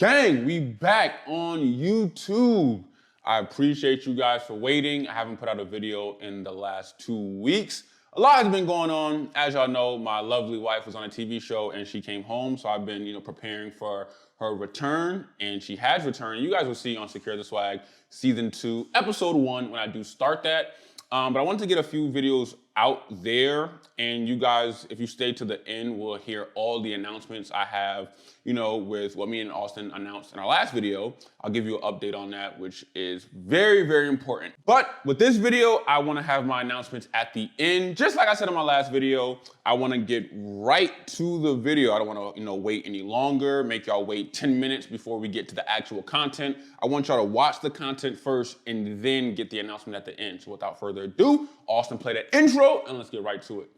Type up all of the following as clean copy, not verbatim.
Gang, we back on YouTube. I appreciate you guys for waiting. I haven't put out a video in the last 2 weeks. A lot has been going on. As y'all know, my lovely wife was on a TV show and she came home. So I've been, preparing for her return, and she has returned. You guys will see on Secure the Swag Season 2, Episode 1 when I do start that. But I wanted to get a few videos out there, and you guys, if you stay to the end, will hear all the announcements I have, with what me and Austin announced in our last video. I'll give you an update on that, which is very, very important. But with this video, I want to have my announcements at the end. Just like I said in my last video, I want to get right to the video. I don't want to, wait any longer, make y'all wait 10 minutes before we get to the actual content. I want y'all to watch the content first and then get the announcement at the end. So without further ado, Austin, play that intro and let's get right to it.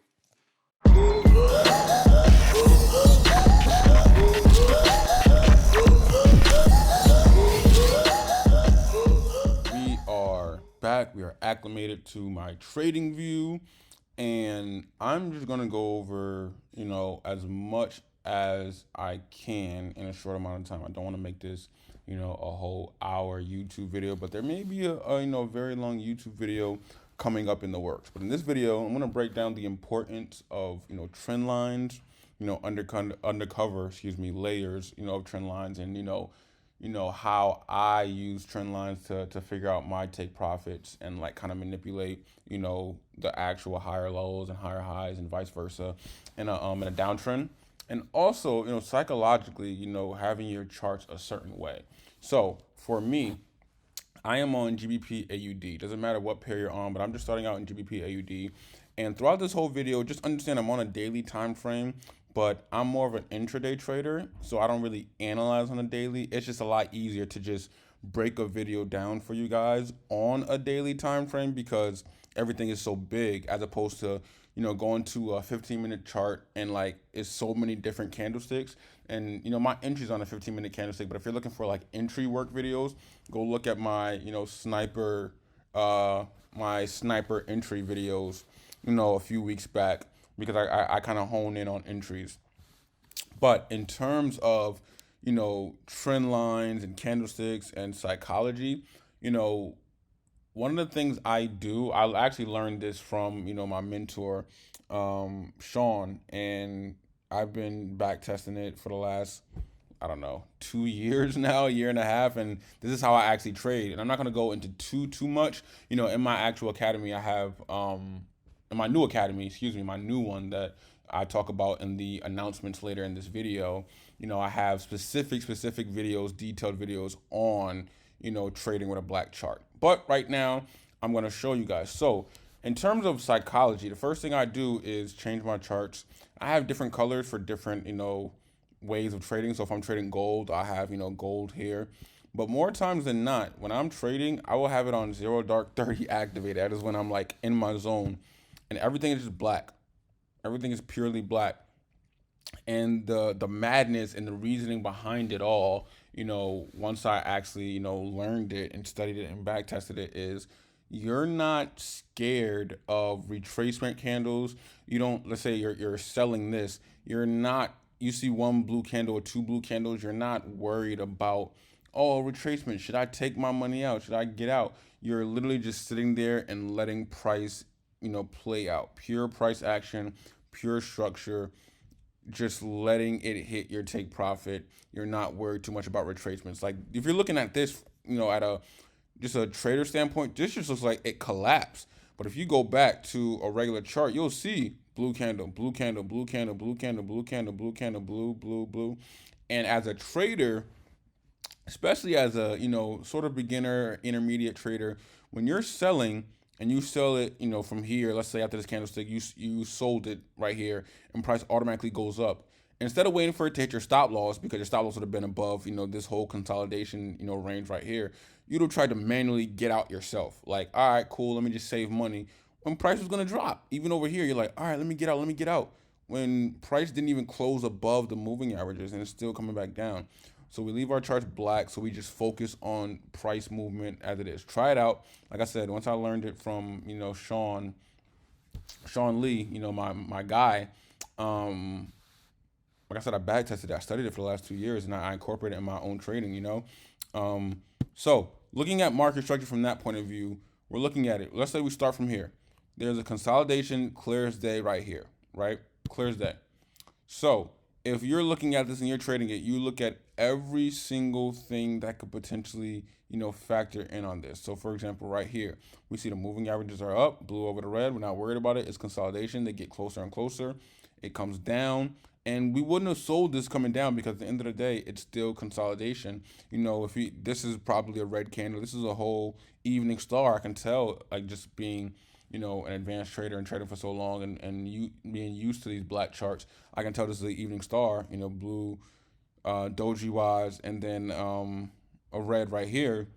We are back. We are acclimated to my trading view, and I'm just gonna go over, as much as I can in a short amount of time. I don't want to make this, a whole hour YouTube video, but there may be a very long YouTube video coming up in the works. But in this video, I'm gonna break down the importance of, trend lines, undercover layers, of trend lines, and how I use trend lines to figure out my take profits and kind of manipulate, the actual higher lows and higher highs and vice versa in a downtrend. And also, psychologically, having your charts a certain way. So for me, I am on GBP AUD. Doesn't matter what pair you're on, but I'm just starting out in GBP AUD. And throughout this whole video, just understand I'm on a daily time frame, but I'm more of an intraday trader, so I don't really analyze on a daily. It's just a lot easier to just break a video down for you guys on a daily time frame because everything is so big, as opposed to going to a 15-minute chart and it's so many different candlesticks. And my entry's on a 15-minute candlestick, but if you're looking for entry work videos, go look at my sniper entry videos a few weeks back, because I kind of hone in on entries. But in terms of trend lines and candlesticks and psychology, one of the things I do, I actually learned this from my mentor Sean, and I've been back testing it for the last 2 years now, a year and a half, and this is how I actually trade. And I'm not going to go into too much. In my actual academy, I have in my new academy, my new one that I talk about in the announcements later in this video, I have specific videos, detailed videos on trading with a black chart. But right now, I'm going to show you guys. So in terms of psychology, the first thing I do is change my charts. I have different colors for different, ways of trading. So if I'm trading gold, I have, gold here. But more times than not, when I'm trading, I will have it on 0 dark 30 activated. That is when I'm in my zone and everything is just black. Everything is purely black. And the madness and the reasoning behind it all, once I actually, learned it and studied it and back tested it, is you're not scared of retracement candles. You don't, let's say you're selling this, you see one blue candle or two blue candles, you're not worried about, oh, retracement, should I take my money out? Should I get out? You're literally just sitting there and letting price, play out. Pure price action, pure structure, just letting it hit your take profit. You're not worried too much about retracements. If you're looking at this, at just a trader standpoint, this just looks like it collapsed. But if you go back to a regular chart, you'll see blue candle, blue candle, blue candle, blue candle, blue candle, blue candle, blue, blue, blue. And as a trader, especially as a, sort of beginner, intermediate trader, when you're selling and you sell it, from here, let's say after this candlestick, you sold it right here and price automatically goes up. Instead of waiting for it to hit your stop loss, because your stop loss would have been above, this whole consolidation, range right here, you'd have tried to manually get out yourself. All right, cool, let me just save money. When price was going to drop, even over here, you're all right, let me get out. When price didn't even close above the moving averages and it's still coming back down. So we leave our charts black, so we just focus on price movement as it is. Try it out. Like I said, once I learned it from, Sean Lee, my guy, like I said, I back tested it. I studied it for the last 2 years, and I incorporated it in my own trading. So looking at market structure from that point of view, we're looking at it. Let's say we start from here. There's a consolidation, clear as day right here, right? Clear as day. So if you're looking at this and you're trading it, you look at every single thing that could potentially, factor in on this. So for example, right here, we see the moving averages are up, blue over the red. We're not worried about it. It's consolidation. They get closer and closer. It comes down. And we wouldn't have sold this coming down because at the end of the day, it's still consolidation. This is probably a red candle. This is a whole evening star. I can tell, like just being, an advanced trader and trading for so long and you being used to these black charts, I can tell this is the evening star, blue, doji wise, and then a red right here,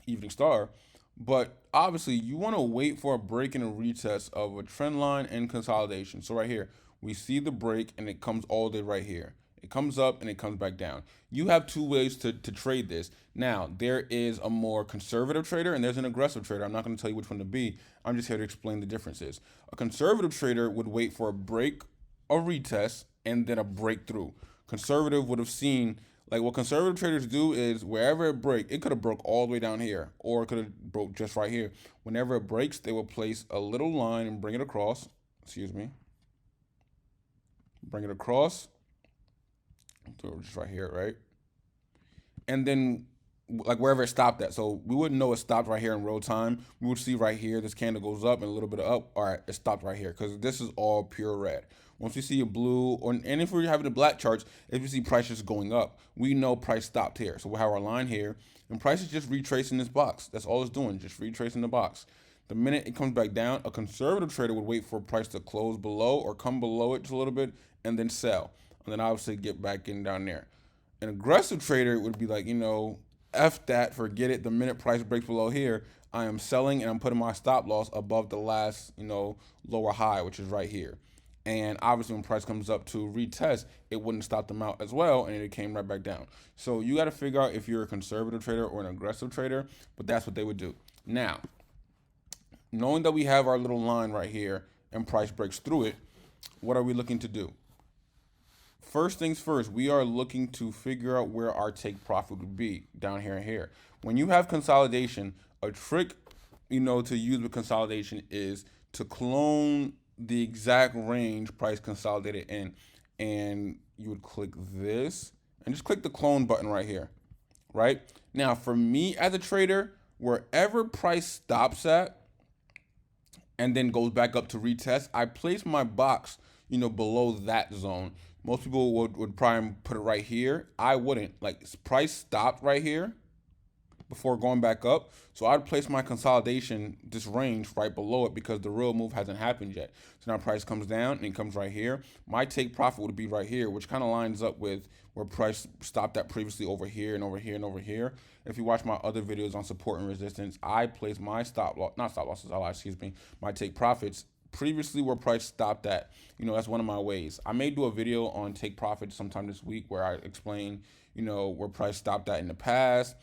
evening star. But obviously, you want to wait for a break and a retest of a trend line and consolidation. So right here, we see the break and it comes all day right here. It comes up and it comes back down. You have two ways to trade this. Now, there is a more conservative trader and there's an aggressive trader. I'm not going to tell you which one to be. I'm just here to explain the differences. A conservative trader would wait for a break, a retest, and then a breakthrough. Conservative would have seen, like what conservative traders do is wherever it breaks, it could have broke all the way down here or it could have broke just right here. Whenever it breaks, they will place a little line and bring it across. Bring it across. So just right here, right? And then like wherever it stopped at. So we wouldn't know it stopped right here in real time. We would see right here, this candle goes up and a little bit of up. All right, it stopped right here because this is all pure red. Once we see a blue, and if we're having the black charts, if we see prices going up, we know price stopped here. So we'll have our line here, and price is just retracing this box. That's all it's doing, just retracing the box. The minute it comes back down, a conservative trader would wait for a price to close below or come below it just a little bit and then sell. And then obviously get back in down there. An aggressive trader would be like, F that, forget it. The minute price breaks below here, I am selling and I'm putting my stop loss above the last, lower high, which is right here. And obviously when price comes up to retest, it wouldn't stop them out as well, and it came right back down. So you got to figure out if you're a conservative trader or an aggressive trader, but that's what they would do. Now, knowing that we have our little line right here and price breaks through it, what are we looking to do? First things first, we are looking to figure out where our take profit would be down here and here. When you have consolidation, a trick, to use with consolidation is to clone the exact range price consolidated in. And you would click this and just click the clone button right here, right? Now, for me as a trader, wherever price stops at and then goes back up to retest, I place my box, below that zone. Most people would probably put it right here. I wouldn't. Like, price stopped right here before going back up. So I'd place my consolidation, this range, right below it because the real move hasn't happened yet. So now price comes down and it comes right here. My take profit would be right here, which kind of lines up with where price stopped at previously over here and over here and over here. If you watch my other videos on support and resistance, I place my my take profits previously where price stopped at. That's one of my ways. I may do a video on take profit sometime this week where I explain, where price stopped at in the past,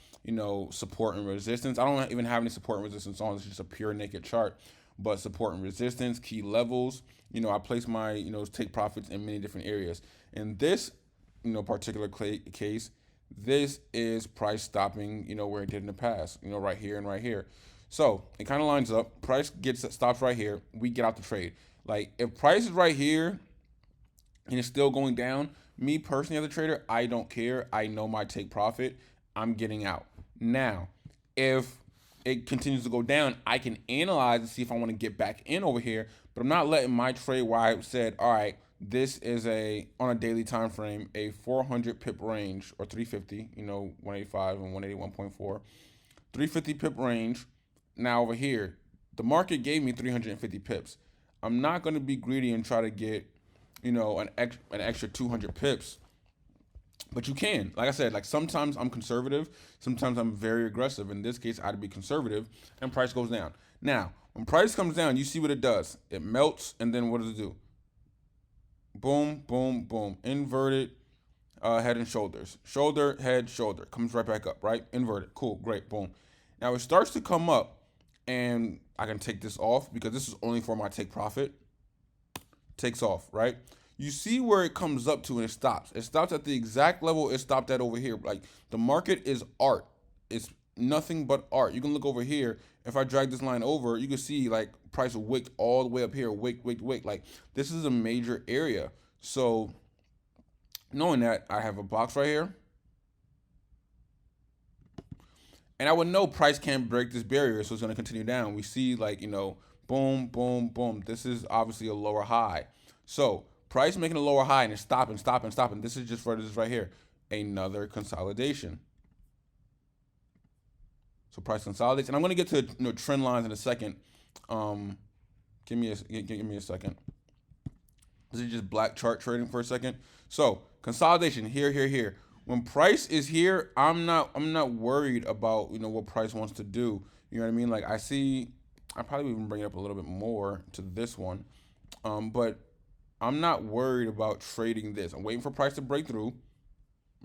support and resistance. I don't even have any support and resistance on. It's just a pure naked chart. But support and resistance, key levels, I place my, take profits in many different areas. In this, particular case, this is price stopping, where it did in the past, right here and right here. So it kind of lines up. Price stops right here. We get out the trade. Like if price is right here and it's still going down, me personally as a trader, I don't care. I know my take profit. I'm getting out. Now, if it continues to go down, I can analyze and see if I want to get back in over here. But I'm not letting my trade where I said, all right, this is on a daily time frame, a 400 pip range or 350, 185 and 181.4, 350 pip range. Now over here, the market gave me 350 pips. I'm not going to be greedy and try to get, an extra 200 pips. But you can. Like I said, like sometimes I'm conservative, sometimes I'm very aggressive. In this case, I'd be conservative, and price goes down. Now, when price comes down, you see what it does. It melts, and then what does it do? Boom, boom, boom. Inverted head and shoulders. Shoulder, head, shoulder. Comes right back up, right? Inverted. Cool, great, boom. Now it starts to come up, and I can take this off because this is only for my take profit. Takes off, right? You see where it comes up to and it stops. It stops at the exact level it stopped at over here. Like the market is art. It's nothing but art. You can look over here. If I drag this line over, you can see like price wicked all the way up here. Wick. Like this is a major area. So knowing that, I have a box right here. And I would know price can't break this barrier, so it's going to continue down. We see like, boom, boom, boom. This is obviously a lower high. So price making a lower high and it's stopping. This is just for this right here. Another consolidation. So price consolidates. And I'm going to get to trend lines in a second. Give me a second. This is just black chart trading for a second. So consolidation here. When price is here, I'm not worried about what price wants to do. You know what I mean? Like I probably even bring it up a little bit more to this one, but I'm not worried about trading this. I'm waiting for price to break through.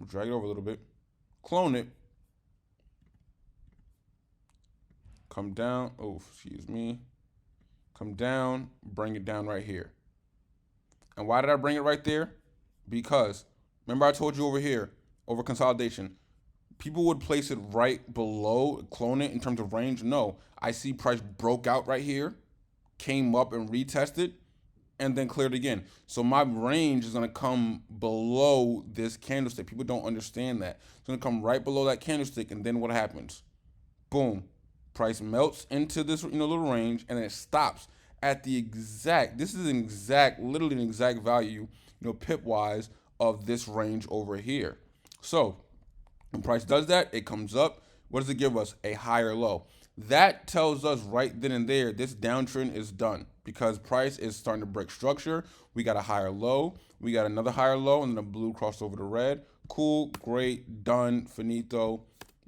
Drag it over a little bit, clone it, come down. Oh, excuse me. Come down, bring it down right here. And why did I bring it right there? Because remember I told you over here. Over consolidation, people would place it right below, clone it in terms of range. No, I see price broke out right here, came up and retested, and then cleared again. So my range is going to come below this candlestick. People don't understand that. It's going to come right below that candlestick, and then what happens? Boom. Price melts into this little range, and then it stops at the exact, this is literally an exact value, pip-wise of this range over here. So when price does that, it comes up. What does it give us? A higher low. That tells us right then and there this downtrend is done because price is starting to break structure. We got a higher low. We got another higher low, and then the blue crossed over to red. Cool, great, done, finito.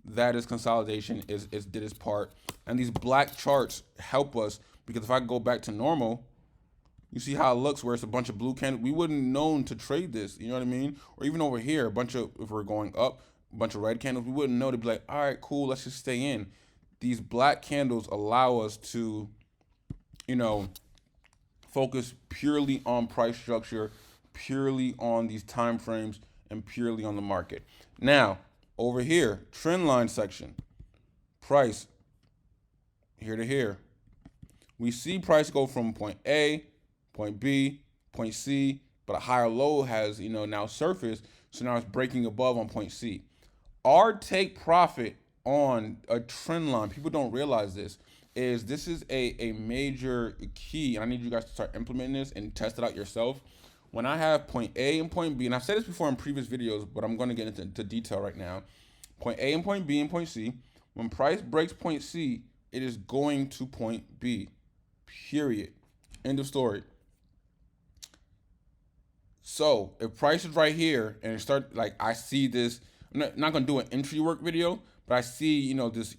That is consolidation. Is did its part. And these black charts help us because if I go back to normal, you see how it looks where it's a bunch of blue candles. We wouldn't known to trade this, you know what I mean? Or even over here, if we're going up, a bunch of red candles, we wouldn't know to be like, all right, cool, let's just stay in. These black candles allow us to, focus purely on price structure, purely on these time frames, and purely on the market. Now, over here, trend line section, price, here to here. We see price go from point A, point B, point C, but a higher low has, now surfaced. So now it's breaking above on point C. Our take profit on a trend line, people don't realize this is a major key. And I need you guys to start implementing this and test it out yourself. When I have point A and point B, and I've said this before in previous videos, but I'm going to get into detail right now. Point A and point B and point C, when price breaks point C, it is going to point B, period. End of story. So if price is right here and it start like I see this, I'm not gonna do an entry work video, but I see this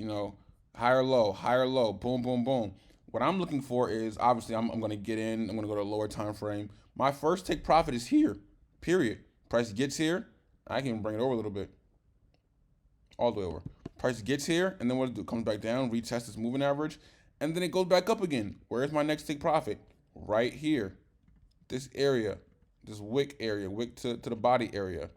higher low, boom, boom, boom. What I'm looking for is obviously I'm gonna get in. I'm gonna go to a lower time frame. My first take profit is here, period. Price gets here, I can even bring it over a little bit, all the way over. Price gets here, and then what it do? Comes back down, retests this moving average, and then it goes back up again. Where's my next take profit? Right here, this area. This wick area, wick to the body area.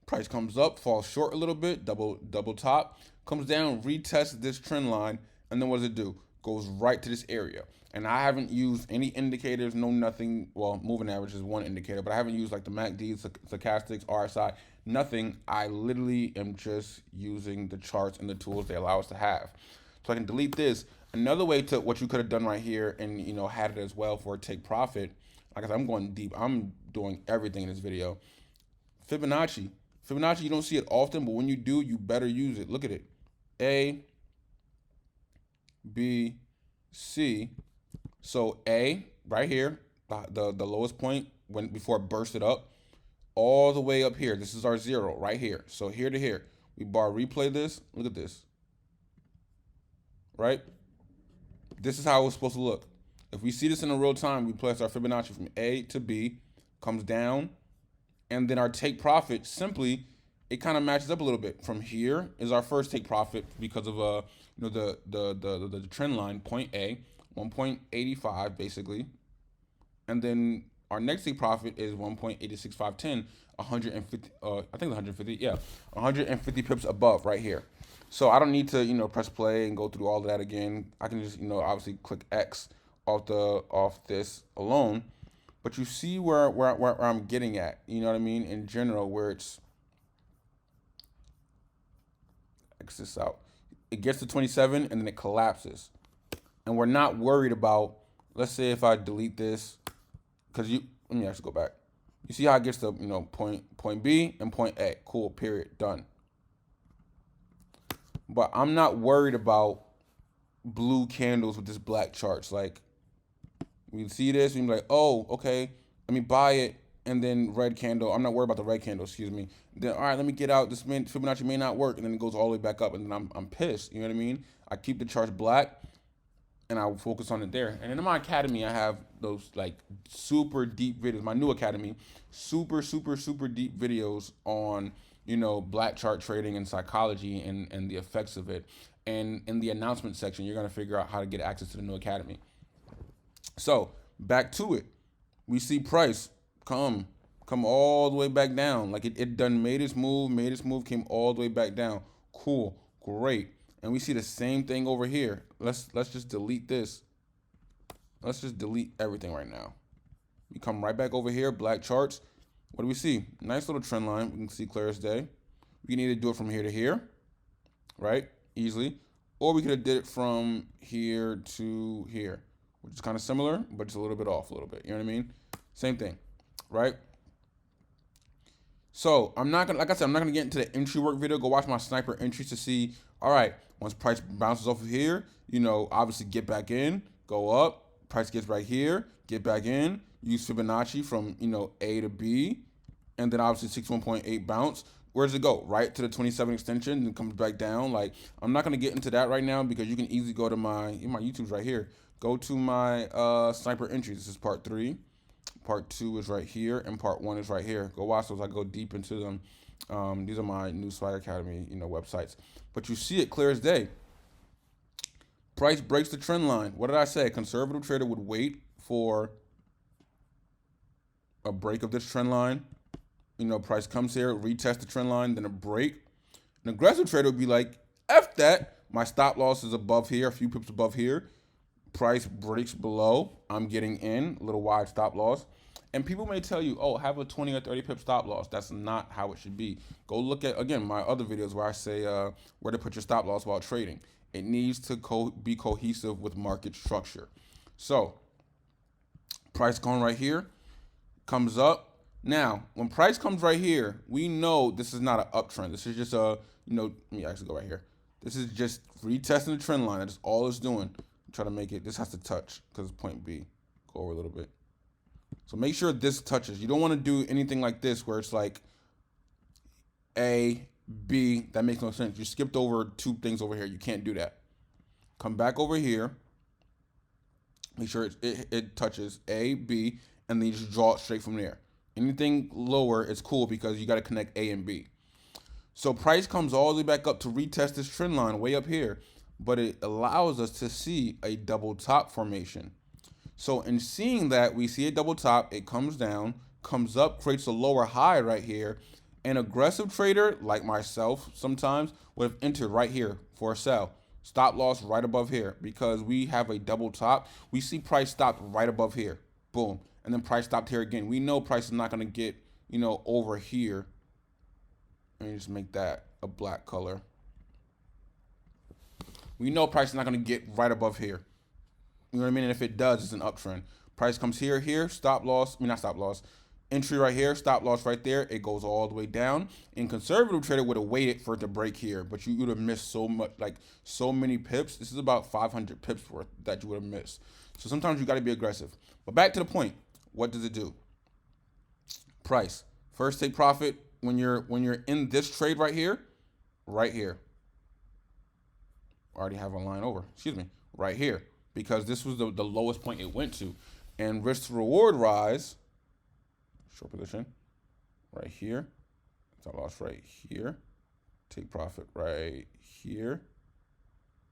Price comes up, falls short a little bit, double top, comes down, retests this trend line, and then what does it do? Goes right to this area. And I haven't used any indicators, no nothing. Well, moving average is one indicator, but I haven't used like the MACD, stochastics, RSI, nothing. I literally am just using the charts and the tools they allow us to have. So I can delete this. Another way to what you could have done right here and had it as well for a take profit. Like I said, I'm going deep. I'm doing everything in this video. Fibonacci, you don't see it often, but when you do, you better use it. Look at it. A, B, C. So A, right here, the lowest point before it bursted up, all the way up here. This is our zero right here. So here to here. We bar replay this. Look at this. Right? This is how it's supposed to look. If we see this in real time, we place our Fibonacci from A to B, comes down, and then our take profit simply, it kind of matches up a little bit. From here is our first take profit because of the trend line, point A, 1.85 basically, and then Our next take profit is 1.86510, 150. I think 150. Yeah, 150 pips above right here. So I don't need to press play and go through all of that again. I can just obviously click X off this alone. But you see where I'm getting at. You know what I mean? In general, where it's X this out. It gets to 27 and then it collapses. And we're not worried about, let's say if I delete this, because let me actually go back. You see how it gets to, point B and point A. Cool, period, done. But I'm not worried about blue candles with this black charts. Like, we see this, and you're like, oh, okay, let me buy it, and then red candle. I'm not worried about the red candle, excuse me. Then, all right, let me get out. This Fibonacci may not work, and then it goes all the way back up, and then I'm pissed. You know what I mean? I keep the charts black, and I focus on it there. And in my academy, I have those like super deep videos. My new academy, super deep videos on black chart trading and psychology and the effects of it. And in the announcement section, you're gonna figure out how to get access to the new academy. So back to it, we see price come all the way back down. Like it done made its move, came all the way back down. Cool, great. And we see the same thing over here. Let's just delete this. Let's just delete everything right now. We come right back over here, black charts. What do we see? Nice little trend line. We can see clear as day. We can either do it from here to here, right? Easily. Or we could have did it from here to here, which is kind of similar, but it's a little bit off a little bit. You know what I mean? Same thing, right? So I'm not gonna, like I said, I'm not gonna get into the entry work video. Go watch my sniper entries to see, all right, once price bounces off of here, obviously get back in, go up, price gets right here, get back in, use Fibonacci from, A to B, and then obviously 61.8 bounce. Where does it go? Right to the 27 extension and comes back down. Like, I'm not gonna get into that right now because you can easily go to my YouTube's right here. Go to my sniper entries. This is part 3. Part 2 is right here, and part 1 is right here. Go watch those. I go deep into them. These are my new Swaggy Academy, websites. But you see it clear as day. Price breaks the trend line. What did I say? A conservative trader would wait for a break of this trend line. Price comes here, retest the trend line, then a break. An aggressive trader would be like, F that. My stop loss is above here, a few pips above here. Price breaks below. I'm getting in, a little wide stop loss. And people may tell you, oh, have a 20 or 30 pip stop loss. That's not how it should be. Go look at, again, my other videos where I say where to put your stop loss while trading. It needs to be cohesive with market structure. So, price going right here, comes up. Now, when price comes right here, we know this is not an uptrend. This is just let me actually go right here. This is just retesting the trend line. That's all it's doing. Try to make it, this has to touch because it's point B. Go over a little bit. So make sure this touches. You don't want to do anything like this where it's like A, B. That makes no sense. You skipped over 2 things over here. You can't do that. Come back over here. Make sure it touches A, B, and then you just draw it straight from there. Anything lower is cool because you got to connect A and B. So price comes all the way back up to retest this trend line way up here, but it allows us to see a double top formation. So in seeing that, we see a double top, it comes down, comes up, creates a lower high right here. An aggressive trader, like myself sometimes, would have entered right here for a sell. Stop loss right above here because we have a double top. We see price stopped right above here. Boom. And then price stopped here again. We know price is not going to get, over here. Let me just make that a black color. We know price is not going to get right above here. You know what I mean? And if it does, it's an uptrend. Price comes here, stop loss. Not stop loss. Entry right here, stop loss right there. It goes all the way down. And conservative trader would have waited for it to break here, but you would have missed so much, like so many pips. This is about 500 pips worth that you would have missed. So sometimes you got to be aggressive. But back to the point. What does it do? Price. First take profit when you're in this trade right here. Already have a line over. Excuse me. Right here. Because this was the lowest point it went to. And risk to reward rise. Short position. Right here. Stop loss right here. Take profit right here.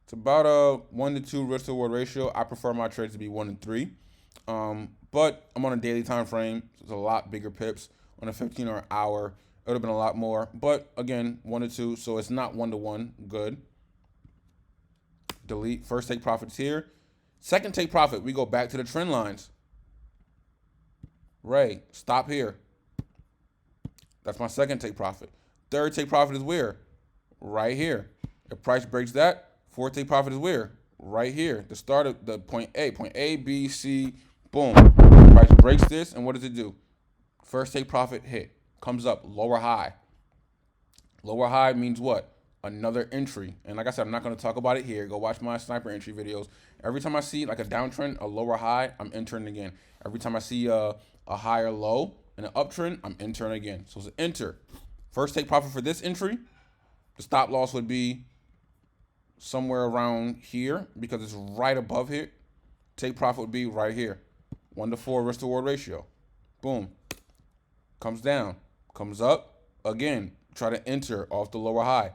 It's about a 1 to 2 risk to reward ratio. I prefer my trades to be 1 to 3. But I'm on a daily time frame. So it's a lot bigger pips. On a 15 or hour, it would have been a lot more. But again, 1 to 2, so it's not 1 to 1. Good. Delete. First take profits here. Second take profit, we go back to the trend lines. Ray, stop here. That's my second take profit. Third take profit is where? Right here. If price breaks that, fourth take profit is where? Right here. The start of the point A, B, C, boom. Price breaks this, and what does it do? First take profit hit. Comes up, lower high. Lower high means what? Another entry. And like I said, I'm not going to talk about it here. Go watch my sniper entry videos. Every time I see like a downtrend, a lower high, I'm entering again. Every time I see a higher low and an uptrend, I'm entering again. So it's an enter. First take profit for this entry, the stop loss would be somewhere around here because it's right above here. Take profit would be right here. 1 to 4 risk to reward ratio. Boom. Comes down, comes up, again, try to enter off the lower high.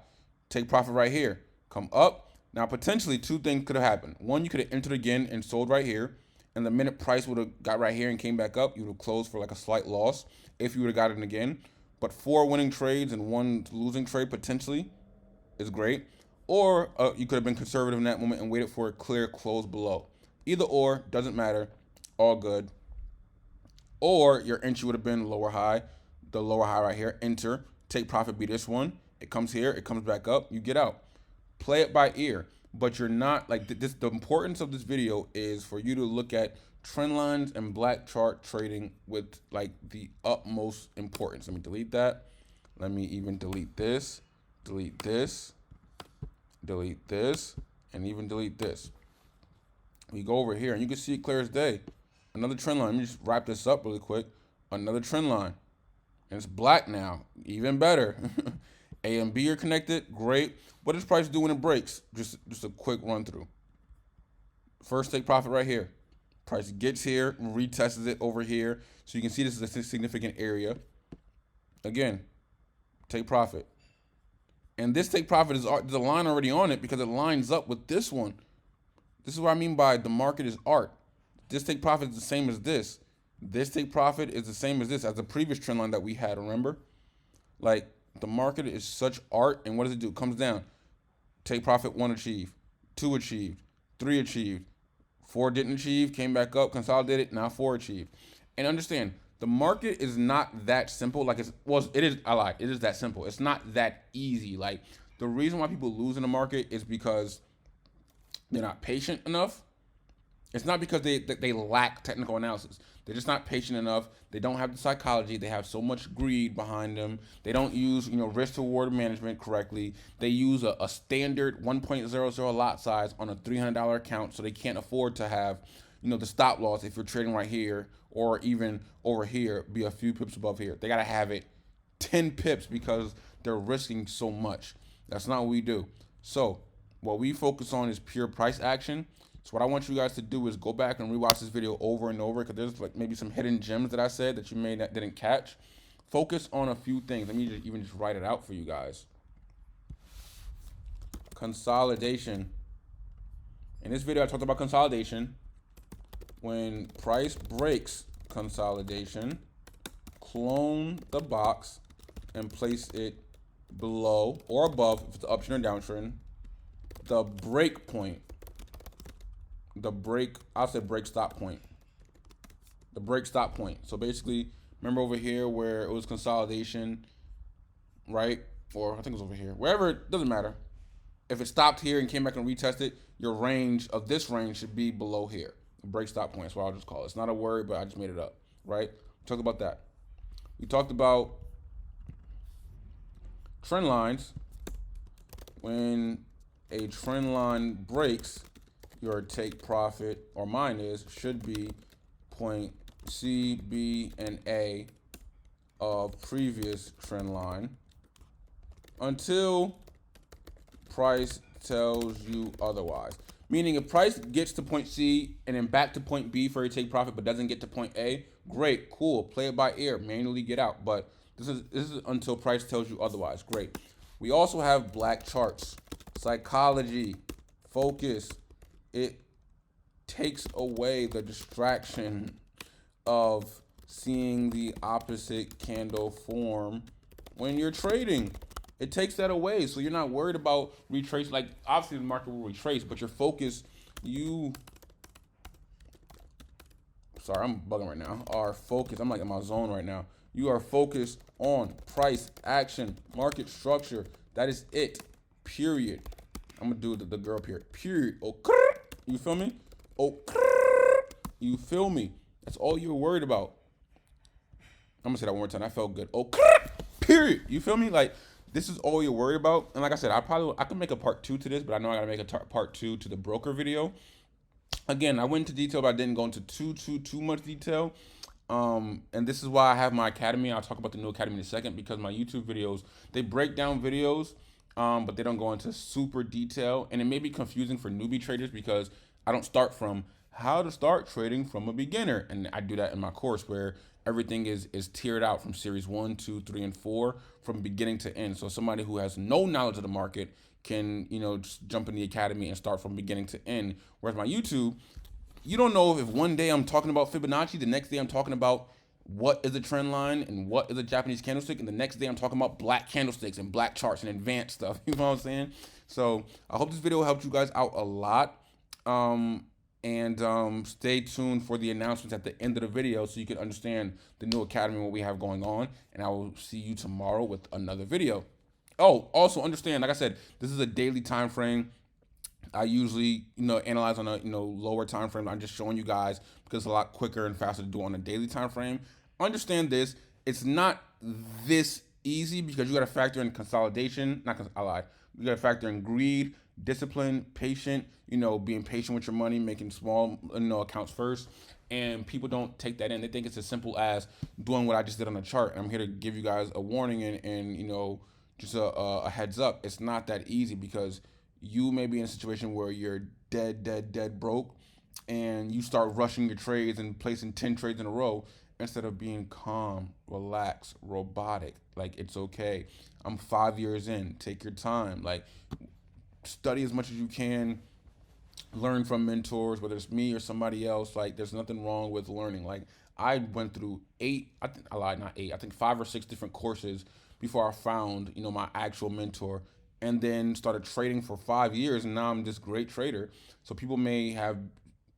Take profit right here, come up. Now, potentially, two things could have happened. One, you could have entered again and sold right here, and the minute price would have got right here and came back up, you would have closed for like a slight loss if you would have got it again. But 4 winning trades and 1 losing trade potentially is great. Or you could have been conservative in that moment and waited for a clear close below. Either or, doesn't matter, all good. Or your entry would have been lower high, the lower high right here, enter, take profit be this one. It comes here, it comes back up, you get out. Play it by ear, but you're not, like this, the importance of this video is for you to look at trend lines and black chart trading with like the utmost importance. Let me delete that. Let me even delete this, delete this, delete this, and even delete this. We go over here and you can see it clear as day. Another trend line. Let me just wrap this up really quick. Another trend line. And it's black now. Even better. A and B are connected. Great. What does price do when it breaks? Just a quick run through. First take profit right here. Price gets here, retests it over here. So you can see this is a significant area. Again, take profit. And this take profit is there's a line already on it because it lines up with this one. This is what I mean by the market is art. This take profit is the same as this. This take profit is the same as this, as the previous trend line that we had, remember? Like, the market is such art, and what does it do? It comes down. Take profit 1 achieved, 2 achieved, 3 achieved, 4 didn't achieve, came back up, consolidated, now 4 achieved. And understand, the market is not that simple. Like, it is, I lied, it is that simple. It's not that easy. Like, the reason why people lose in the market is because they're not patient enough. It's not because they lack technical analysis. They're just not patient enough. They don't have the psychology. They have so much greed behind them. They don't use, risk to reward management correctly. They use a standard 1.00 lot size on a $300 account, so they can't afford to have, the stop loss if you're trading right here or even over here be a few pips above here. They gotta have it 10 pips because they're risking so much. That's not what we do. So what we focus on is pure price action. So what I want you guys to do is go back and rewatch this video over and over because there's like maybe some hidden gems that I said that you didn't catch. Focus on a few things. Let me just write it out for you guys. Consolidation. In this video, I talked about consolidation. When price breaks consolidation, clone the box and place it below or above if it's the uptrend or downtrend. The break point. I'll say break stop point. The break stop point. So basically, remember over here where it was consolidation, right? Or I think it was over here. Wherever, it doesn't matter. If it stopped here and came back and retested, your range of this range should be below here. The break stop point. That's what I'll just call it. It's not a word, but I just made it up, right? We talked about that. We talked about trend lines. When a trend line breaks, your take profit, or mine should be point C, B, and A of previous trend line until price tells you otherwise. Meaning if price gets to point C and then back to point B for your take profit but doesn't get to point A, great, cool, play it by ear, manually get out. But this is until price tells you otherwise, great. We also have black charts, psychology, focus. It takes away the distraction of seeing the opposite candle form when you're trading. It takes that away, so you're not worried about retrace. Like obviously the market will retrace, but your focus, sorry, I'm bugging right now. Are focused. I'm like in my zone right now. You are focused on price, action, market structure. That is it. Period. I'm gonna do the girl period. Period. Oh, you feel me? Oh, you feel me? That's all you're worried about. I'm gonna say that one more time. That felt good. Oh, period. You feel me? Like this is all you're worried about. And like I said, I can make a part 2 to this, but I know I gotta make a part 2 to the broker video. Again, I went into detail, but I didn't go into too much detail. And this is why I have my academy. I'll talk about the new academy in a second, because my YouTube videos, they break down videos, but they don't go into super detail. And it may be confusing for newbie traders because I don't start from how to start trading from a beginner. And I do that in my course where everything is tiered out from series 1, 2, 3, and 4 from beginning to end. So somebody who has no knowledge of the market can, just jump in the academy and start from beginning to end. Whereas my YouTube, you don't know if one day I'm talking about Fibonacci, the next day I'm talking about what is a trend line and what is a Japanese candlestick, and the next day I'm talking about black candlesticks and black charts and advanced stuff. You know what I'm saying? So I hope this video helped you guys out a lot. And stay tuned for the announcements at the end of the video so you can understand the new academy and what we have going on. And I will see you tomorrow with another video. Oh, also understand, like I said, this is a daily time frame. I usually, analyze on a, lower time frame. I'm just showing you guys because it's a lot quicker and faster to do on a daily time frame. Understand this. It's not this easy because you got to factor in consolidation. I lied. You got to factor in greed, discipline, patient, being patient with your money, making small, accounts first. And people don't take that in. They think it's as simple as doing what I just did on the chart. And I'm here to give you guys a warning and just a heads up. It's not that easy because you may be in a situation where you're dead broke and you start rushing your trades and placing 10 trades in a row instead of being calm, relaxed, robotic. Like, it's okay. I'm 5 years in. Take your time. Like, study as much as you can. Learn from mentors, whether it's me or somebody else. Like, there's nothing wrong with learning. Like, I went through 5 or 6 different courses before I found, my actual mentor, and then started trading for 5 years. And now I'm this great trader. So people may have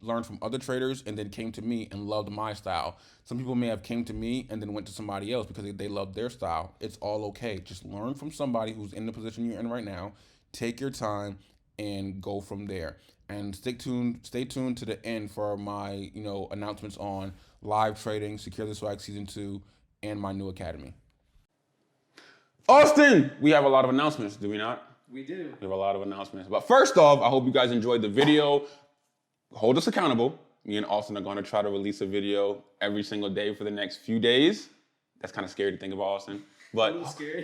learned from other traders and then came to me and loved my style. Some people may have came to me and then went to somebody else because they loved their style. It's all okay. Just learn from somebody who's in the position you're in right now. Take your time and go from there. And stay tuned to the end for my, announcements on live trading, Secure the Swag Season 2, and my new academy. Austin, we have a lot of announcements, do we not? We do. We have a lot of announcements. But first off, I hope you guys enjoyed the video. Hold us accountable. Me and Austin are going to try to release a video every single day for the next few days. That's kind of scary to think about, Austin. But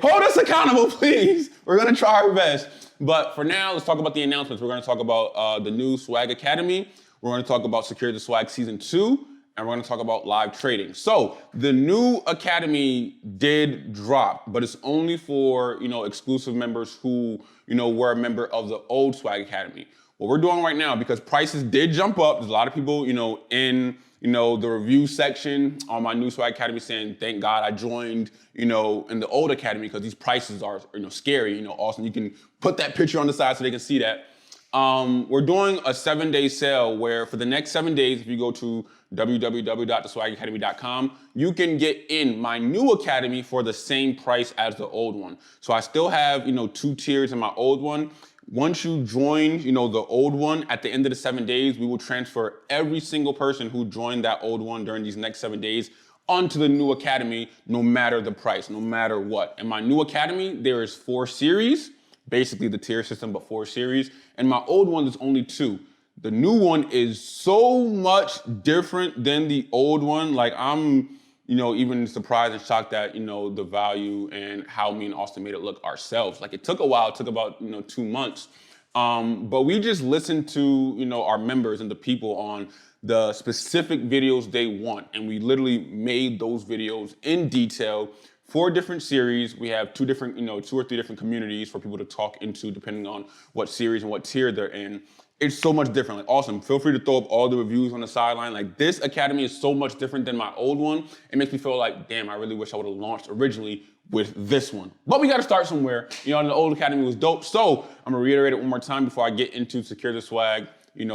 hold us accountable, please. We're going to try our best. But for now, let's talk about the announcements. We're going to talk about the new Swag Academy. We're going to talk about Secure the Swag Season 2. And we're going to talk about live trading. So the new academy did drop, but it's only for, exclusive members who, were a member of the old Swag Academy. What we're doing right now, because prices did jump up, there's a lot of people, in, the review section on my new Swag Academy saying, thank God I joined, in the old academy because these prices are, scary. Austin, you can put that picture on the side so they can see that. We're doing a 7-day sale where for the next 7 days, if you go to www.theswagacademy.com, you can get in my new academy for the same price as the old one. So I still have, 2 tiers in my old one. Once you join, the old one, at the end of the 7 days, we will transfer every single person who joined that old one during these next 7 days onto the new academy, no matter the price, no matter what. In my new academy, there is 4 series, basically the tier system, but 4 series. And my old one is only 2. The new one is so much different than the old one. Like, I'm, even surprised and shocked at, the value and how me and Austin made it look ourselves. Like, it took a while, it took about, 2 months. But we just listened to, our members and the people on the specific videos they want. And we literally made those videos in detail, 4 different series. We have 2 different, 2 or 3 different communities for people to talk into depending on what series and what tier they're in. It's so much different. Like, awesome. Feel free to throw up all the reviews on the sideline. Like, this academy is so much different than my old one. It makes me feel like, damn, I really wish I would have launched originally with this one. But we got to start somewhere. The old academy was dope. So I'm gonna reiterate it one more time before I get into Secure the Swag,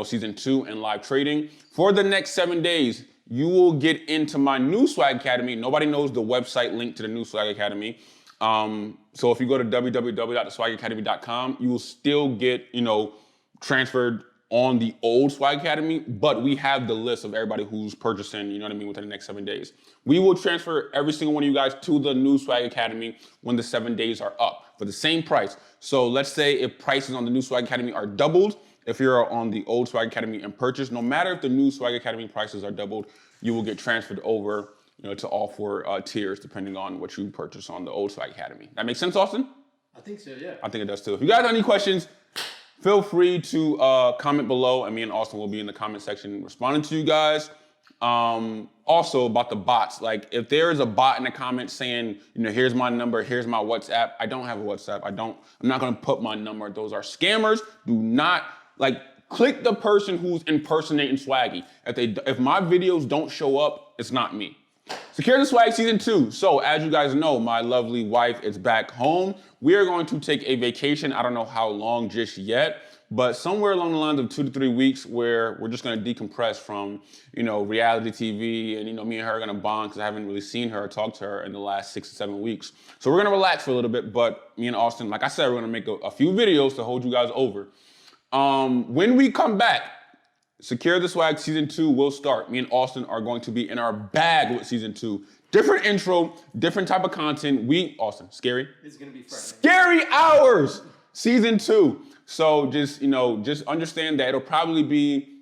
season 2 and live trading. For the next 7 days, you will get into my new Swag Academy. Nobody knows the website link to the new Swag Academy. So if you go to www.theswagacademy.com, you will still get, transferred on the old Swag Academy, but we have the list of everybody who's purchasing, within the next 7 days. We will transfer every single one of you guys to the new Swag Academy when the 7 days are up for the same price. So let's say if prices on the new Swag Academy are doubled, if you're on the old Swag Academy and purchase, no matter if the new Swag Academy prices are doubled, you will get transferred over, to all 4 tiers, depending on what you purchase on the old Swag Academy. That makes sense, Austin? I think so, yeah. I think it does too. If you guys have any questions, feel free to comment below, and me and Austin will be in the comment section responding to you guys. Also about the bots, like if there is a bot in the comments saying, here's my number, here's my WhatsApp. I don't have a WhatsApp. I'm not gonna put my number. Those are scammers. Do not click the person who's impersonating Swaggy. If my videos don't show up, it's not me. Secure the Swag season 2. So as you guys know, my lovely wife is back home. We are going to take a vacation. I don't know how long just yet, but somewhere along the lines of 2 to 3 weeks where we're just gonna decompress from, reality TV, and me and her are gonna bond because I haven't really seen her or talked to her in the last 6 to 7 weeks. So we're gonna relax for a little bit, but me and Austin, like I said, we're gonna make a few videos to hold you guys over. When we come back, Secure the Swag season 2 will start. Me and Austin are going to be in our bag with season 2. Different intro, different type of content. Austin, scary? It's gonna be Friday. Scary hours, season 2. So just understand that it'll probably be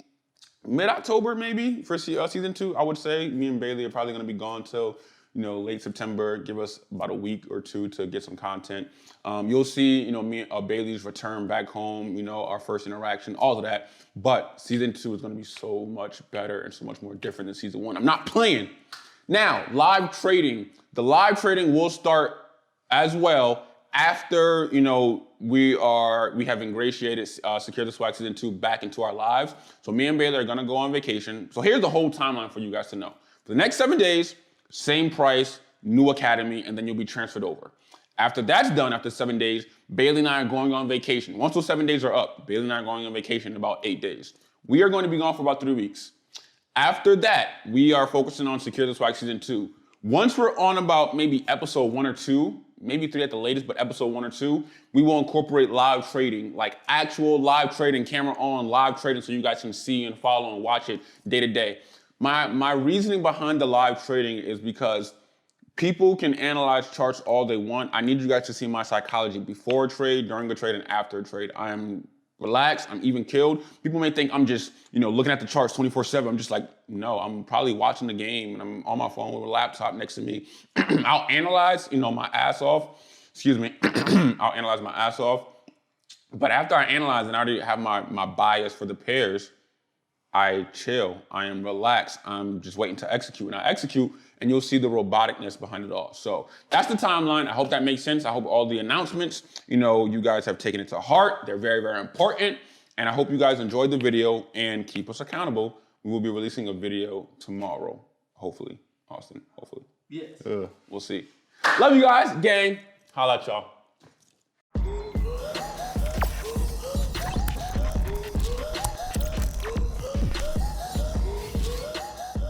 mid-October maybe for season 2, I would say. Me and Bailey are probably gonna be gone till, late September. Give us about a week or 2 to get some content. You'll see, me and Bailey's return back home, our first interaction, all of that. But season 2 is gonna be so much better and so much more different than season 1. I'm not playing. Now, live trading. The live trading will start as well after, we have ingratiated Secure the Swag season 2 back into our lives. So me and Bailey are gonna go on vacation. So here's the whole timeline for you guys to know. For the next 7 days, same price, new academy, and then you'll be transferred over. After that's done, after 7 days, Bailey and I are going on vacation. Once those 7 days are up, Bailey and I are going on vacation in about 8 days. We are going to be gone for about 3 weeks. After that, we are focusing on Secure the Swag season 2. Once we're on about maybe episode 1 or 2, maybe 3 at the latest, but episode 1 or 2, we will incorporate live trading, like actual live trading, camera on, live trading, so you guys can see and follow and watch it day to day. My reasoning behind the live trading is because people can analyze charts all they want. I need you guys to see my psychology before a trade, during a trade, and after a trade. I am relaxed, I'm even killed. People may think I'm just, looking at the charts 24/7. I'm just like, no, I'm probably watching the game and I'm on my phone with a laptop next to me. I'll analyze, my ass off. Excuse me. I'll analyze my ass off. But after I analyze and I already have my bias for the pairs, I chill, I am relaxed, I'm just waiting to execute. And I execute, and you'll see the roboticness behind it all. So that's the timeline. I hope that makes sense. I hope all the announcements, you guys have taken it to heart. They're very, very important. And I hope you guys enjoyed the video and keep us accountable. We will be releasing a video tomorrow, hopefully. Austin, hopefully. Yes. We'll see. Love you guys, gang. Holla at y'all.